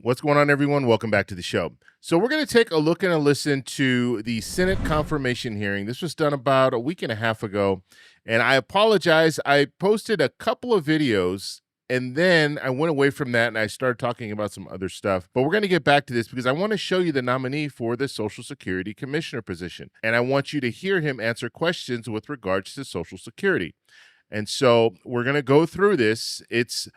What's going on, everyone? Welcome back to the show. So we're going to take a look and a listen to the Senate confirmation hearing. This was done about a week and a half ago, and I apologize. I posted a couple of videos, and then I went away from that, and I started talking about some other stuff. But we're going to get back to this because I want to show you the nominee for the Social Security Commissioner position, and I want you to hear him answer questions with regards to Social Security. And so we're going to go through this.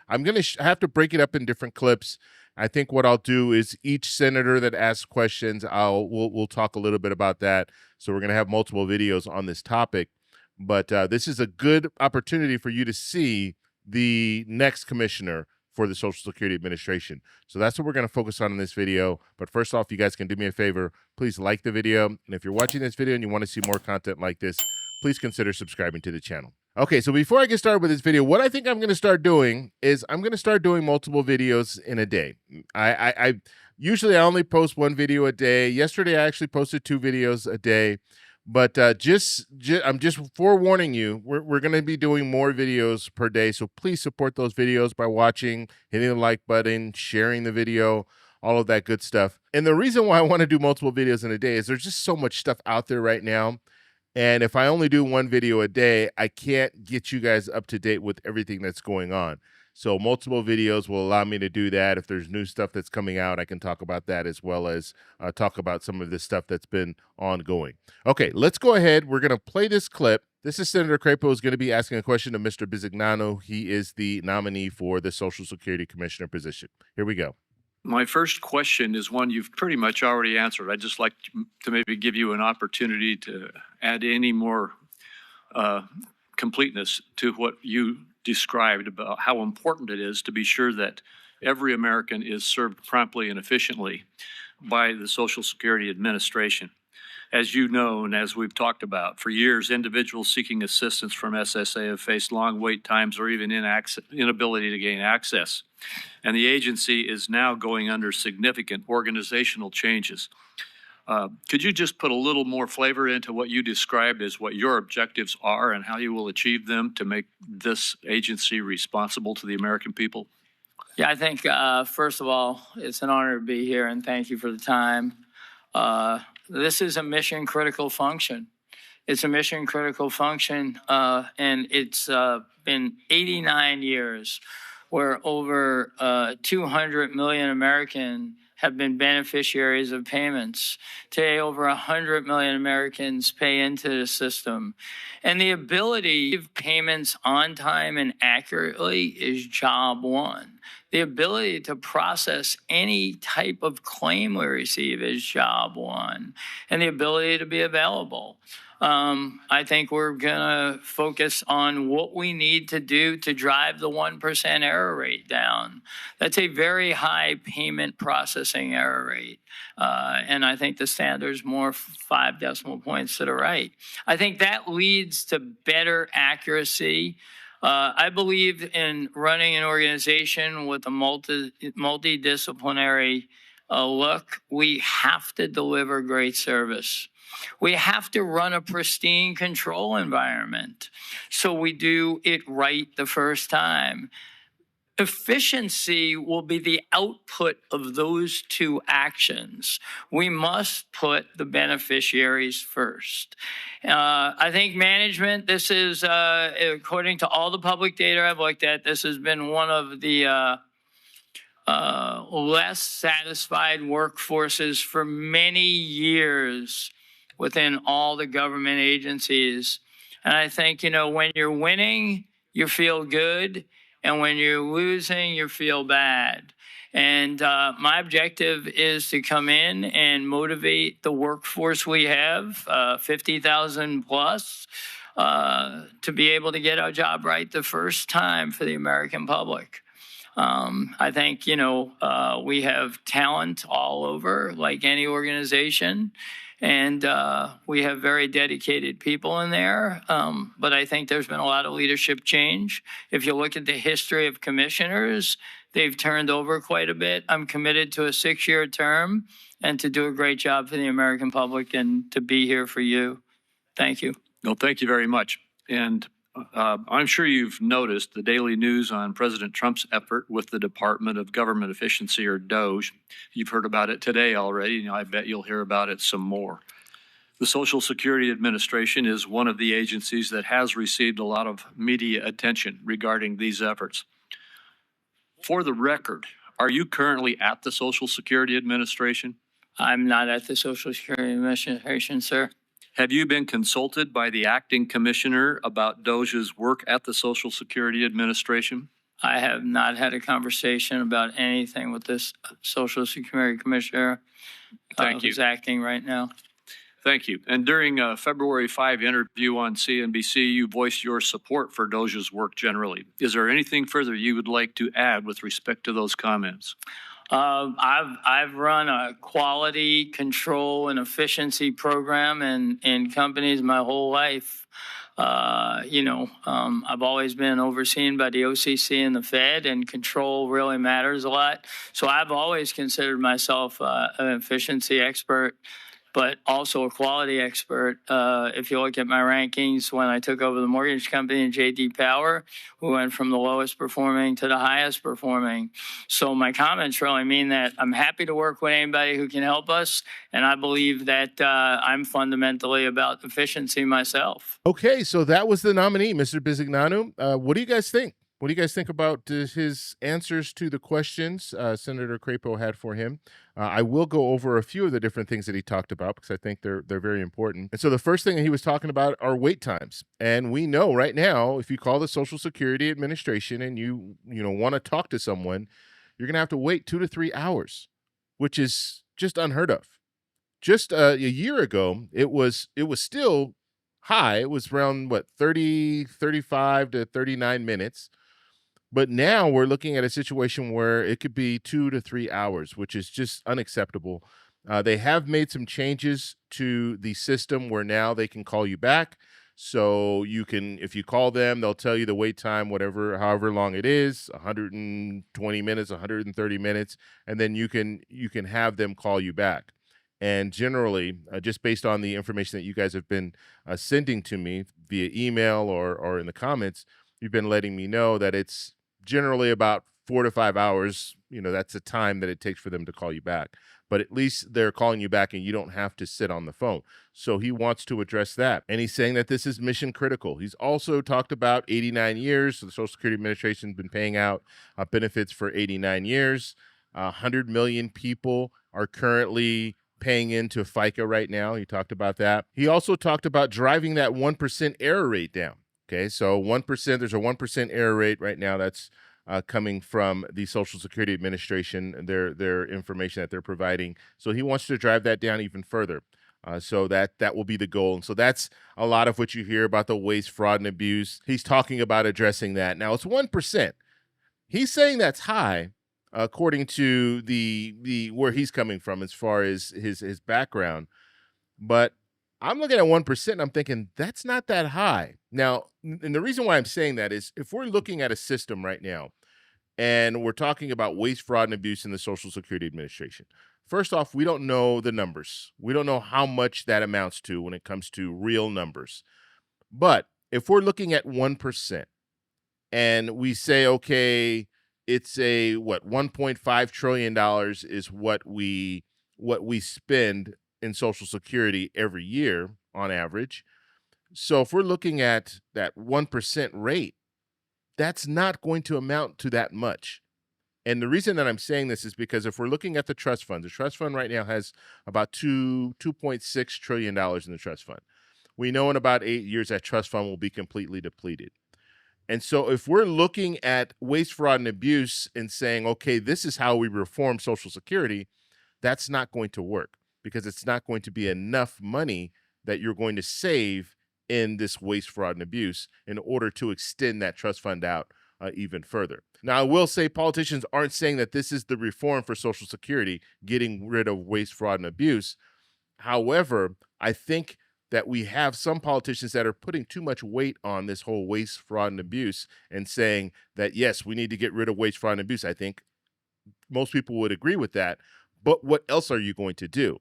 I'm going to have to break it up in different clips. I think what I'll do is each senator that asks questions, we'll talk a little bit about that. So we're going to have multiple videos on this topic, but this is a good opportunity for you to see the next commissioner for the Social Security Administration. So that's what we're going to focus on in this video. But first off, you guys can do me a favor, please like the video. And if you're watching this video and you want to see more content like this, please consider subscribing to the channel. Okay, so before I get started with this video, what I think I'm going to start doing is I'm going to start doing multiple videos in a day. I usually only post one video a day. Yesterday, I actually posted 2 videos a day, but I'm just forewarning you, we're going to be doing more videos per day. So please support those videos by watching, hitting the like button, sharing the video, all of that good stuff. And the reason why I want to do multiple videos in a day is there's just so much stuff out there right now. And if I only do one video a day, I can't get you guys up to date with everything that's going on. So multiple videos will allow me to do that. If there's new stuff that's coming out, I can talk about that as well as talk about some of the stuff that's been ongoing. Okay, let's go ahead. We're going to play this clip. This is Senator Crapo who's going to be asking a question to Mr. Bisignano. He is the nominee for the Social Security Commissioner position. Here we go. My first question is one you've pretty much already answered. I'd just like to maybe give you an opportunity to add any more completeness to what you described about how important it is to be sure that every American is served promptly and efficiently by the Social Security Administration. As you know, and as we've talked about, for years, individuals seeking assistance from SSA have faced long wait times or even inability to gain access. And the agency is now going under significant organizational changes. Could you just put a little more flavor into what you described as what your objectives are and how you will achieve them to make this agency responsible to the American people? Yeah, I think, first of all, it's an honor to be here, and thank you for the time. This is a mission-critical function. It's a mission-critical function, and it's been 89 years where over 200 million Americans have been beneficiaries of payments. Today, over 100 million Americans pay into the system. And the ability to give payments on time and accurately is job one. The ability to process any type of claim we receive is job one. And the ability to be available. I think we're going to focus on what we need to do to drive the 1% error rate down. That's a very high payment processing error rate. And I think the standard's more 5 decimal points to the right. I think that leads to better accuracy. I believe in running an organization with a multidisciplinary look. We have to deliver great service. We have to run a pristine control environment so we do it right the first time. Efficiency will be the output of those 2 actions. We must put the beneficiaries first. I think management, this is, according to all the public data I've looked at, this has been one of the less satisfied workforces for many years within all the government agencies. And I think, when you're winning, you feel good. And when you're losing, you feel bad. And my objective is to come in and motivate the workforce we have, 50,000 plus, to be able to get our job right the first time for the American public. I think, we have talent all over, like any organization. And we have very dedicated people in there. But I think there's been a lot of leadership change. If you look at the history of commissioners, they've turned over quite a bit. I'm committed to a 6-year term and to do a great job for the American public and to be here for you. Thank you. No, thank you very much. And I'm sure you've noticed the daily news on President Trump's effort with the Department of Government Efficiency, or DOGE. You've heard about it today already, and I bet you'll hear about it some more. The Social Security Administration is one of the agencies that has received a lot of media attention regarding these efforts. For the record, are you currently at the Social Security Administration? I'm not at the Social Security Administration, sir. Have you been consulted by the acting commissioner about DOGE's work at the Social Security Administration? I have not had a conversation about anything with this Social Security Commissioner. Thank you. Who's acting right now. Thank you. And during a February 5 interview on CNBC, you voiced your support for DOGE's work generally. Is there anything further you would like to add with respect to those comments? I've run a quality control and efficiency program in companies my whole life. I've always been overseen by the OCC and the Fed, and control really matters a lot. So I've always considered myself an efficiency expert, but also a quality expert. If you look at my rankings when I took over the mortgage company in J.D. Power, we went from the lowest performing to the highest performing. So my comments really mean that I'm happy to work with anybody who can help us, and I believe that I'm fundamentally about efficiency myself. Okay, so that was the nominee, Mr. Bisignano. What do you guys think? What do you guys think about his answers to the questions Senator Crapo had for him? I will go over a few of the different things that he talked about because I think they're very important. And so the first thing that he was talking about are wait times. And we know right now, if you call the Social Security Administration and you want to talk to someone, you're going to have to wait 2 to 3 hours, which is just unheard of. Just a year ago, it was still high. It was around 35 to 39 minutes. But now we're looking at a situation where it could be 2 to 3 hours, which is just unacceptable. They have made some changes to the system where now they can call you back. So you can, if you call them, they'll tell you the wait time, however long it is, 120 minutes, 130 minutes, and then you can have them call you back. And generally, just based on the information that you guys have been sending to me via email or in the comments, you've been letting me know that it's generally about 4 to 5 hours. That's the time that it takes for them to call you back. But at least they're calling you back and you don't have to sit on the phone. So he wants to address that. And he's saying that this is mission critical. He's also talked about 89 years. So the Social Security Administration has been paying out benefits for 89 years. 100 million people are currently paying into FICA right now. He talked about that. He also talked about driving that 1% error rate down. Okay, so 1%, there's a 1% error rate right now that's coming from the Social Security Administration, their information that they're providing. So he wants to drive that down even further. So that will be the goal. And so that's a lot of what you hear about the waste, fraud, and abuse. He's talking about addressing that. Now, it's 1%. He's saying that's high, according to the where he's coming from as far as his background. But I'm looking at 1% and I'm thinking that's not that high. Now, and the reason why I'm saying that is if we're looking at a system right now and we're talking about waste, fraud, and abuse in the Social Security Administration, first off, we don't know the numbers. We don't know how much that amounts to when it comes to real numbers. But if we're looking at 1% and we say, okay, it's a $1.5 trillion is what we spend in Social Security every year on average. So if we're looking at that 1% rate, that's not going to amount to that much. And the reason that I'm saying this is because if we're looking at the trust fund right now has about $2.6 trillion in the trust fund. We know in about 8 years that trust fund will be completely depleted. And so if we're looking at waste, fraud, and abuse and saying, okay, this is how we reform Social Security, that's not going to work because it's not going to be enough money that you're going to save in this waste, fraud, and abuse in order to extend that trust fund out even further. Now, I will say politicians aren't saying that this is the reform for Social Security, getting rid of waste, fraud, and abuse. However, I think that we have some politicians that are putting too much weight on this whole waste, fraud, and abuse and saying that, yes, we need to get rid of waste, fraud, and abuse. I think most people would agree with that. But what else are you going to do?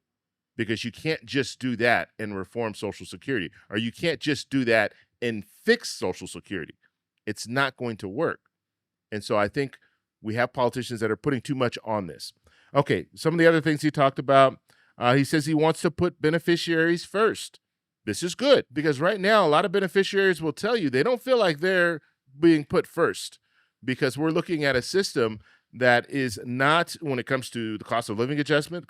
Because you can't just do that and reform Social Security, or you can't just do that and fix Social Security. It's not going to work. And so I think we have politicians that are putting too much on this. Okay, some of the other things he talked about, he says he wants to put beneficiaries first. This is good because right now a lot of beneficiaries will tell you they don't feel like they're being put first because we're looking at a system that is not, when it comes to the cost of living adjustment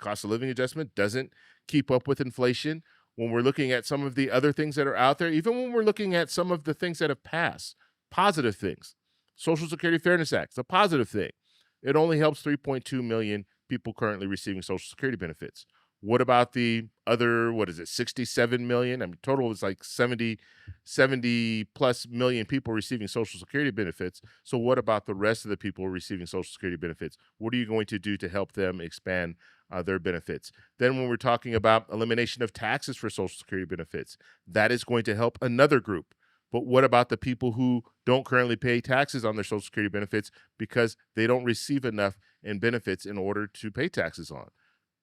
doesn't keep up with inflation. When we're looking at some of the other things that are out there, even when we're looking at some of the things that have passed, positive things. Social Security Fairness Act, it's a positive thing. It only helps 3.2 million people currently receiving Social Security benefits. What about the other, 67 million? I mean, total is like 70 plus million people receiving Social Security benefits. So what about the rest of the people receiving Social Security benefits? What are you going to do to help them expand their benefits? Then when we're talking about elimination of taxes for Social Security benefits, that is going to help another group. But what about the people who don't currently pay taxes on their Social Security benefits because they don't receive enough in benefits in order to pay taxes on?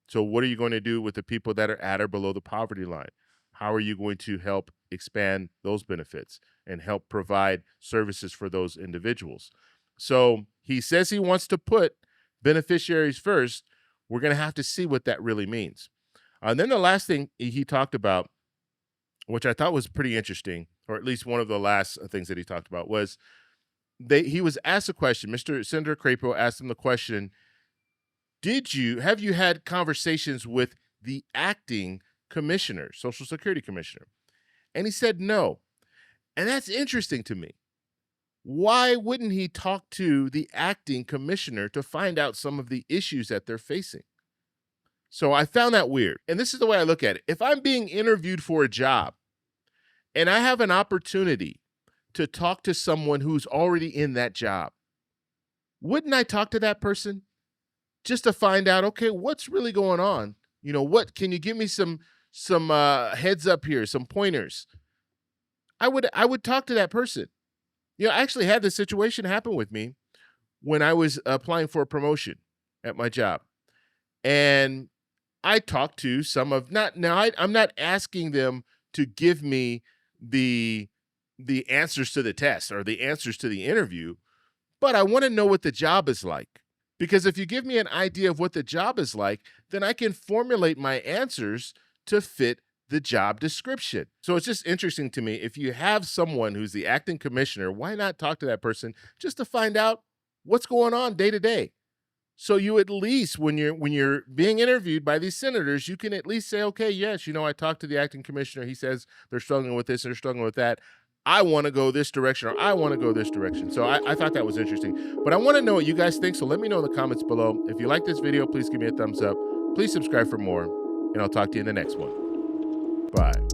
So what are you going to do with the people that are at or below the poverty line? How are you going to help expand those benefits and help provide services for those individuals? So he says he wants to put beneficiaries first. We're going to have to see what that really means. And then the last thing he talked about, which I thought was pretty interesting, or at least one of the last things that he talked about, was he was asked a question. Senator Crapo asked him the question, have you had conversations with the acting commissioner, Social Security commissioner? And he said no. And that's interesting to me. Why wouldn't he talk to the acting commissioner to find out some of the issues that they're facing? So I found that weird. And this is the way I look at it. If I'm being interviewed for a job and I have an opportunity to talk to someone who's already in that job, wouldn't I talk to that person? Just to find out, okay, what's really going on? What can you give me some heads up here, some pointers? I would talk to that person. I actually had this situation happen with me when I was applying for a promotion at my job. And I talked to some of I'm not asking them to give me the answers to the test or the answers to the interview, but I want to know what the job is like. Because if you give me an idea of what the job is like, then I can formulate my answers to fit the job description. So it's just interesting to me. If you have someone who's the acting commissioner, why not talk to that person just to find out what's going on day to day? So you at least, when you're being interviewed by these senators, you can at least say, okay, yes, I talked to the acting commissioner. He says they're struggling with this and they're struggling with that. I want to go this direction, or I want to go this direction. So I thought that was interesting. But I want to know what you guys think, so let me know in the comments below. If you like this video, please give me a thumbs up. Please subscribe for more, and I'll talk to you in the next one. Bye.